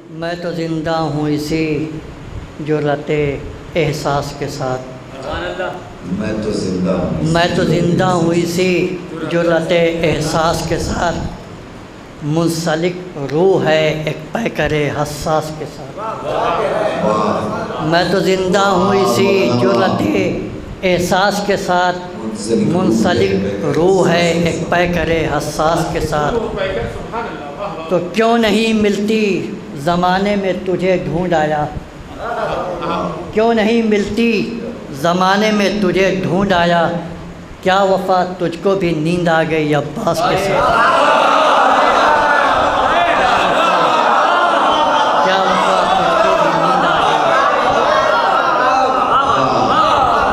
میں تو زندہ ہوں اسی جرأت احساس کے ساتھ، میں تو زندہ ہوں میں تو زندہ ہوں اسی جرأت احساس کے ساتھ، منسلک روح ہے ایک پیکر حساس کے ساتھ۔ میں تو زندہ ہوں اسی جرأت احساس کے ساتھ، منسلک روح ہے ایک پیکر حساس کے ساتھ۔ تو کیوں نہیں ملتی زمانے میں تجھے ڈھونڈ آیا، کیوں نہیں ملتی زمانے میں تجھے ڈھونڈ آیا، کیا وفا تجھ کو بھی نیند آ گئی عباس کے ساتھ؟ کیا وفا تجھ کو بھی نیند آ گئی،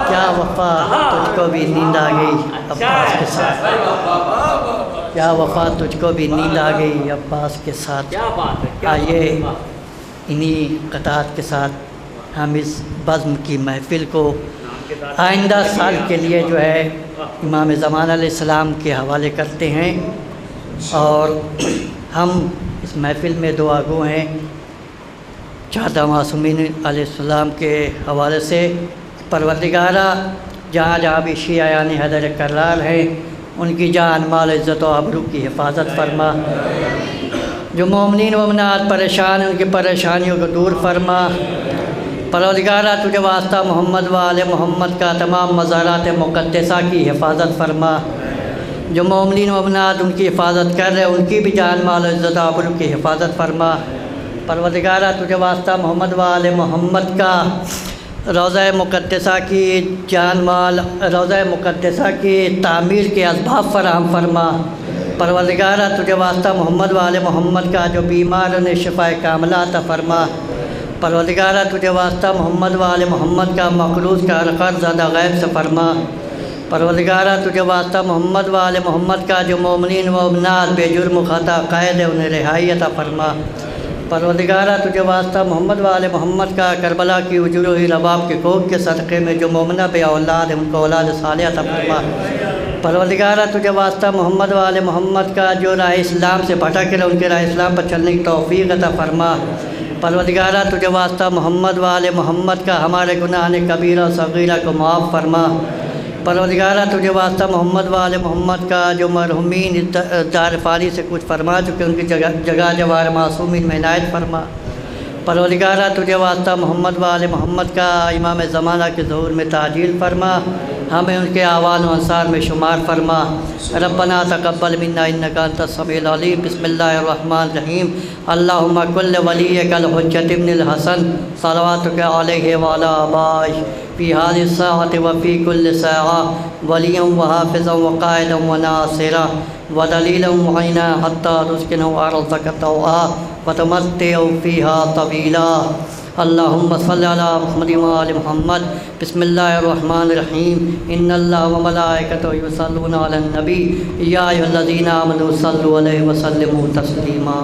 کیا وفا تجھ کو بھی نیند آ گئی عباس کے ساتھ، کیا وفا تجھ کو بھی نیند آ گئی عباس کے ساتھ۔ آئیے انہی قطعات کے ساتھ ہم اس بزم کی محفل کو آئندہ سال کے لیے جو ہے امام زمان علیہ السلام کے حوالے کرتے ہیں، اور ہم اس محفل میں دعا گو ہیں چہدہ معصومین علیہ السلام کے حوالے سے۔ پروردگارہ جہاں جہاں بھی شیعیان حیدر کرار ہیں ان کی جان مال عزت و آبرو کی حفاظت فرما، جو مومنین و مومنات پریشان ہیں ان کی پریشانیوں کو دور فرما۔ پروردگارہ تجھے واسطہ محمد و آل محمد کا تمام مزارات مقدسہ کی حفاظت فرما، جو مومنین و مومنات ان کی حفاظت کر رہے ہیں ان کی بھی جان مال و عزت و آبرو کی حفاظت فرما۔ پروردگارہ تجھے واسطہ محمد و آل محمد کا روضہ مقدسہ کی جان مال، روضہ مقدسہ کی تعمیر کے اسباب فراہم فرما۔ پروردگارہ تجھے واسطہ محمد و آل محمد کا جو بیمار انہیں شفاء کاملہ عطا فرما۔ پروردگارہ تجھے واسطہ محمد و آل محمد کا مقروض کا قرض ادا غیب سے فرما۔ پروردگارہ تجھے واسطہ محمد و آل محمد کا جو مومنین و مومنات بے جرم و خطا قید ہے انہیں رہائی عطا فرما۔ پروردگارہ تجھے واسطہ محمد و آل محمد کا کربلا کی وجوہی رباب کے کوک کے صدقے میں جو مومنہ بے اولاد ہیں ان کو اولاد صالحہ عطا فرما۔ پروردگارہ تجھے واسطہ محمد و آل محمد کا جو راہ اسلام سے بھٹک رہے ان کے راہ اسلام پر چلنے کی توفیق عطا فرما۔ پروردگارہ تجھے واسطہ محمد و آل محمد کا ہمارے گناہ کبیرہ و صغیرہ کو معاف فرما۔ پروردگارہ تجھے واسطہ محمد و آل محمد کا جو مرحومین دار فانی سے کچھ فرما چکے ان کی جگہ جوار معصومین میں عنایت فرما۔ پروردگارہ تجھے واسطہ محمد و آل محمد کا امام زمانہ کے ظہور میں تعجیل فرما، ہمیں ان کے اعوان و انصار میں شمار فرما۔ ربنا تقبل منا انک انت السمیع العلیم۔ بسم اللہ الرحمن الرحیم۔ اللہم کل ولیک الحجۃ ابن الحسن صلواتک علیہ وعلی آبائہ فی هذه الساعة وفی کل ساعة ولیا وحافظا وقائدا وناصرا ودلیلا معینا حتی تسکنہ ارضک طوعا وتمتع فیہا طویلا۔ اللہم صلی علی محمد و آل محمد۔ بسم اللہ الرحمن الرحیم۔ ان اللہ وملائکتہ یصلون علی النبی یا ایھا الذین آمنوا صلوا علیہ وسلموا تسلیما۔